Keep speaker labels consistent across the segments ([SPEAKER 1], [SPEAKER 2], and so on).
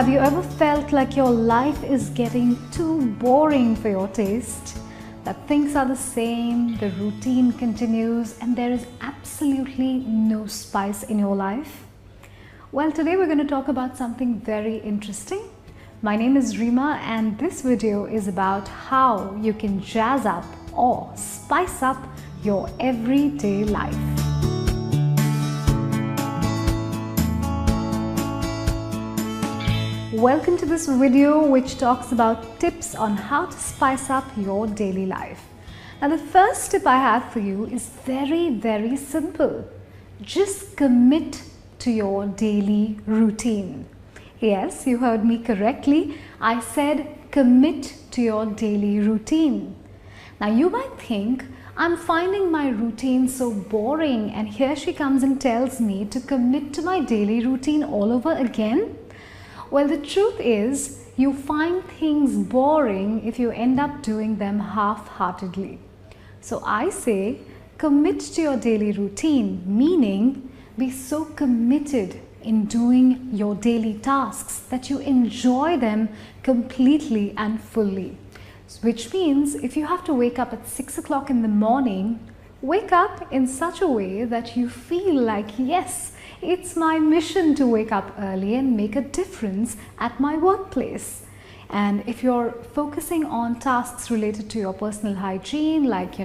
[SPEAKER 1] Have you ever felt like your life is getting too boring for your taste? That things are the same, the routine continues, and there is absolutely no spice in your life? Well, today we're going to talk about something very interesting. My name is Reema, and this video is about how you can jazz up or spice up your everyday life. Welcome to this video which talks about tips on how to spice up your daily life. Now the first tip I have for you is very simple. Just commit to your daily routine. Yes, you heard me correctly. I said commit to your daily routine. Now you might think, I'm finding my routine so boring, and here she comes and tells me to commit to my daily routine all over again. Well, the truth is, you find things boring if you end up doing them half-heartedly. So I say, commit to your daily routine, meaning be so committed in doing your daily tasks that you enjoy them completely and fully. Which means if you have to wake up at 6 o'clock in the morning, wake up in such a way that you feel like, yes, it's my mission to wake up early and make a difference at my workplace. And if you're focusing on tasks related to your personal hygiene, like,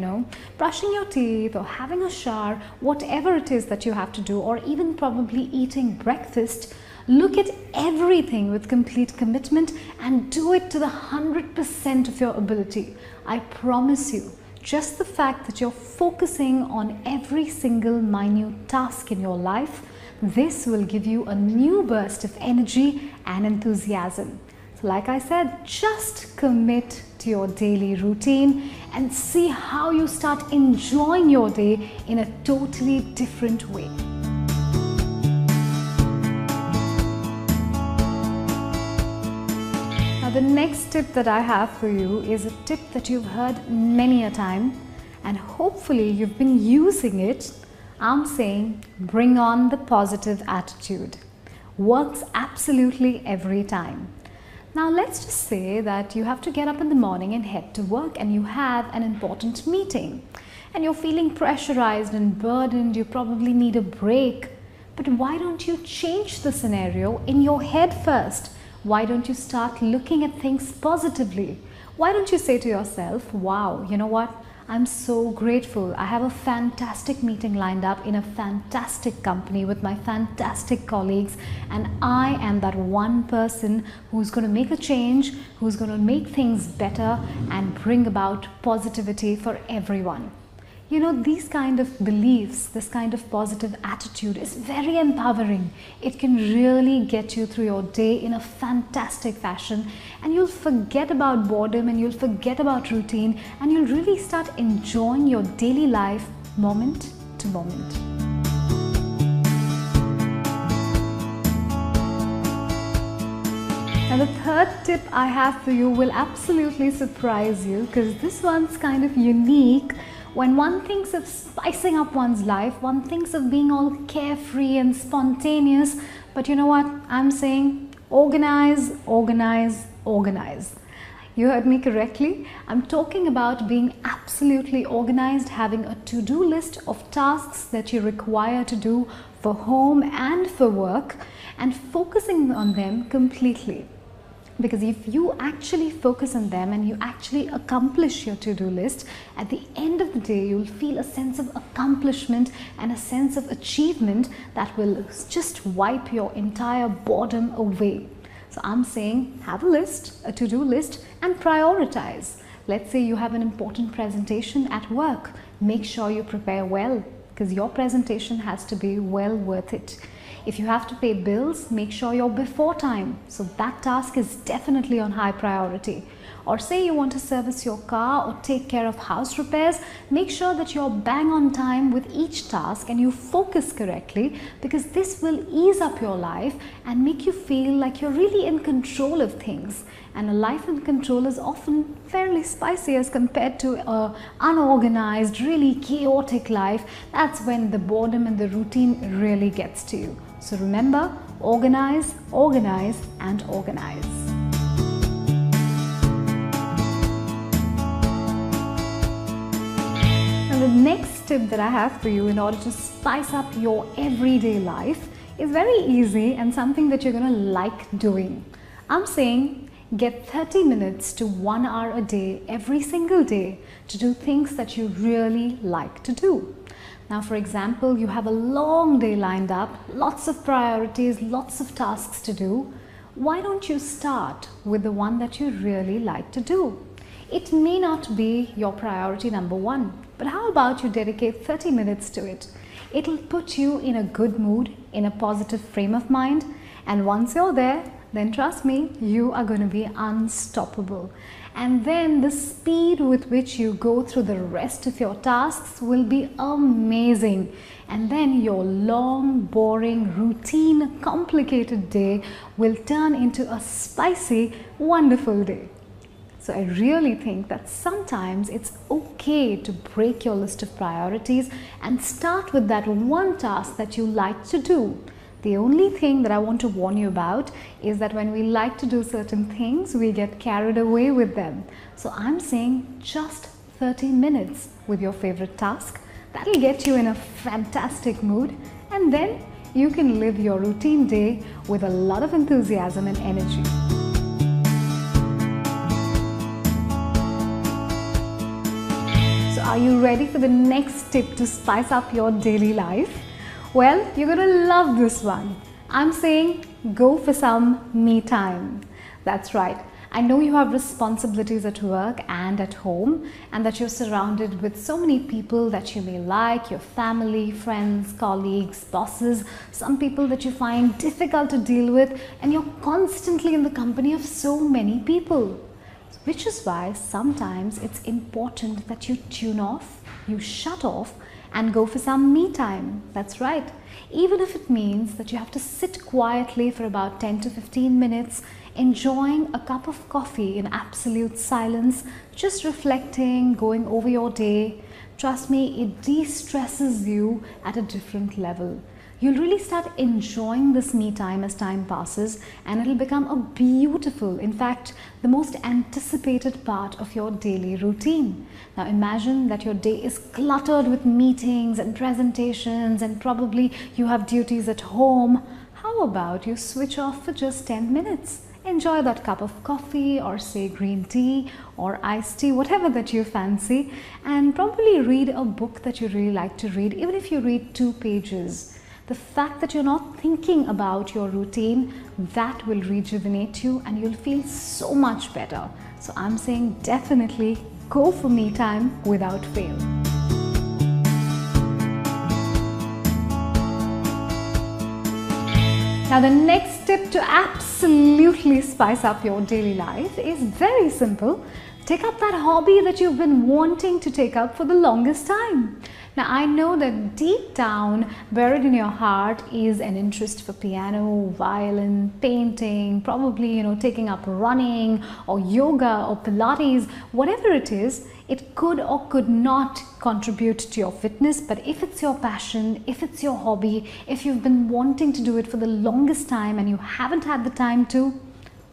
[SPEAKER 1] brushing your teeth or having a shower, whatever it is that you have to do, or even probably eating breakfast, look at everything with complete commitment and do it to the 100% of your ability. I promise you, just the fact that you're focusing on every single minute task in your life, this will give you a new burst of energy and enthusiasm. So like I said, just commit to your daily routine and see how you start enjoying your day in a totally different way. Now the next tip that I have for you is a tip that you've heard many a time, and hopefully you've been using it. I'm saying bring on the positive attitude. Works absolutely every time. Now let's just say that you have to get up in the morning and head to work, and you have an important meeting and you're feeling pressurized and burdened. You probably need a break. But why don't you change the scenario in your head first? Why don't you start looking at things positively? Why don't you say to yourself, wow, you know what? I'm so grateful. I have a fantastic meeting lined up in a fantastic company with my fantastic colleagues, and I am that one person who's going to make a change, who's going to make things better and bring about positivity for everyone. These kind of beliefs, this kind of positive attitude is very empowering. It can really get you through your day in a fantastic fashion, and you'll forget about boredom and you'll forget about routine, and you'll really start enjoying your daily life moment to moment. Now the third tip I have for you will absolutely surprise you, because this one's kind of unique. When one thinks of spicing up one's life, one thinks of being all carefree and spontaneous. But you know what? I'm saying organize, organize, organize. You heard me correctly. I'm talking about being absolutely organized, having a to-do list of tasks that you require to do for home and for work, and focusing on them completely. Because if you actually focus on them and you actually accomplish your to-do list, at the end of the day, you'll feel a sense of accomplishment and a sense of achievement that will just wipe your entire boredom away. So I'm saying have a list, a to-do list, and prioritize. Let's say you have an important presentation at work. Make sure you prepare well, because your presentation has to be well worth it. If you have to pay bills, make sure you're before time. So that task is definitely on high priority. Or say you want to service your car or take care of house repairs, make sure that you're bang on time with each task and you focus correctly, because this will ease up your life and make you feel like you're really in control of things. And a life in control is often fairly spicy as compared to an unorganized, really chaotic life. That's when the boredom and the routine really gets to you. So remember, Organize, organize, and organize. Now, the next tip that I have for you in order to spice up your everyday life is very easy and something that you're going to like doing. I'm saying get 30 minutes to 1 hour a day every single day to do things that you really like to do. Now, for example, you have a long day lined up, lots of priorities, lots of tasks to do. Why don't you start with the one that you really like to do? It may not be your priority number one, but how about you dedicate 30 minutes to it? It'll put you in a good mood, in a positive frame of mind, and once you're there, then trust me, you are going to be unstoppable. And then the speed with which you go through the rest of your tasks will be amazing. And then your long, boring, routine, complicated day will turn into a spicy, wonderful day. So I really think that sometimes it's okay to break your list of priorities and start with that one task that you like to do. The only thing that I want to warn you about is that when we like to do certain things, we get carried away with them. So I'm saying just 30 minutes with your favorite task. That'll get you in a fantastic mood, and then you can live your routine day with a lot of enthusiasm and energy. So are you ready for the next tip to spice up your daily life? Well, you're going to love this one. I'm saying go for some me time. That's right. I know you have responsibilities at work and at home, and that you're surrounded with so many people that you may like, your family, friends, colleagues, bosses, some people that you find difficult to deal with, and you're constantly in the company of so many people. Which is why sometimes it's important that you tune off, you shut off, and go for some me time. That's right. Even if it means that you have to sit quietly for about 10 to 15 minutes, enjoying a cup of coffee in absolute silence, just reflecting, going over your day. Trust me, it de-stresses you at a different level. You'll really start enjoying this me time as time passes, and it'll become a beautiful, in fact, the most anticipated part of your daily routine. Now imagine that your day is cluttered with meetings and presentations, and probably you have duties at home. How about you switch off for just 10 minutes? Enjoy that cup of coffee, or say green tea or iced tea, whatever that you fancy, and probably read a book that you really like to read, even if you read 2 pages. The fact that you're not thinking about your routine, that will rejuvenate you and you'll feel so much better. So I'm saying definitely go for me time without fail. Now the next tip to absolutely spice up your daily life is very simple. Take up that hobby that you've been wanting to take up for the longest time. Now I know that deep down, buried in your heart, is an interest for piano, violin, painting, probably taking up running or yoga or Pilates, whatever it is. It could or could not contribute to your fitness, but if it's your passion, if it's your hobby, if you've been wanting to do it for the longest time and you haven't had the time to,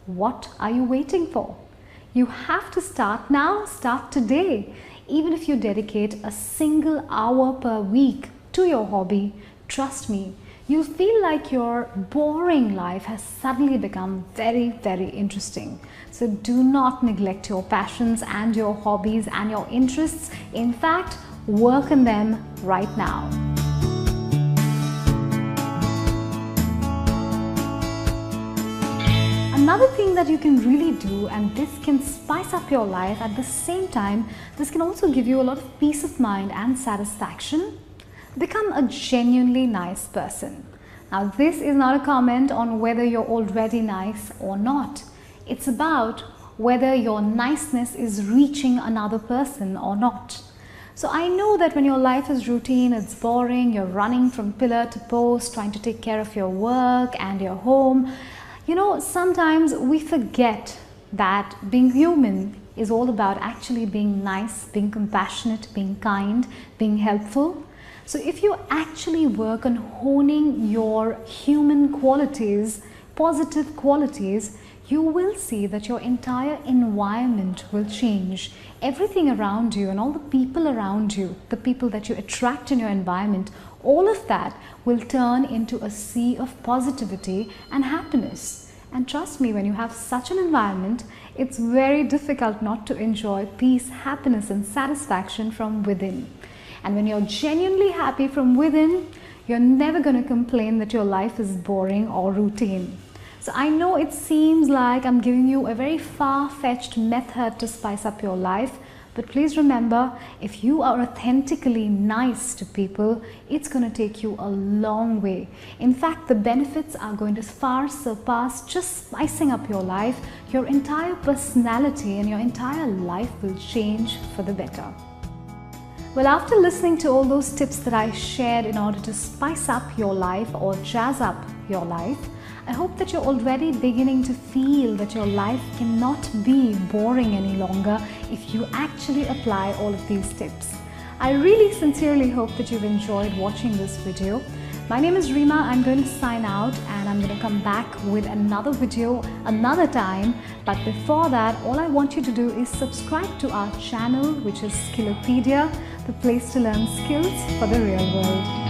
[SPEAKER 1] what are you waiting for? You have to start now, start today. Even if you dedicate a single hour per week to your hobby, trust me, you'll feel like your boring life has suddenly become very, very interesting. So do not neglect your passions and your hobbies and your interests. In fact, work on them right now. Another thing that you can really do, and this can spice up your life at the same time, this can also give you a lot of peace of mind and satisfaction. Become a genuinely nice person. Now this is not a comment on whether you're already nice or not. It's about whether your niceness is reaching another person or not. So I know that when your life is routine, it's boring, you're running from pillar to post, trying to take care of your work and your home. Sometimes we forget that being human is all about actually being nice, being compassionate, being kind, being helpful. So if you actually work on honing your human qualities, positive qualities, you will see that your entire environment will change. Everything around you and all the people around you, the people that you attract in your environment, all of that will turn into a sea of positivity and happiness. And trust me, when you have such an environment, it's very difficult not to enjoy peace, happiness and satisfaction from within. And when you're genuinely happy from within, you're never going to complain that your life is boring or routine. So I know it seems like I'm giving you a very far-fetched method to spice up your life, but please remember, if you are authentically nice to people, it's going to take you a long way. In fact, the benefits are going to far surpass just spicing up your life. Your entire personality and your entire life will change for the better. Well, after listening to all those tips that I shared in order to spice up your life or jazz up your life, I hope that you're already beginning to feel that your life cannot be boring any longer if you actually apply all of these tips. I really sincerely hope that you've enjoyed watching this video. My name is Reema. I'm going to sign out and I'm going to come back with another video another time. But before that, all I want you to do is subscribe to our channel, which is Skillopedia, the place to learn skills for the real world.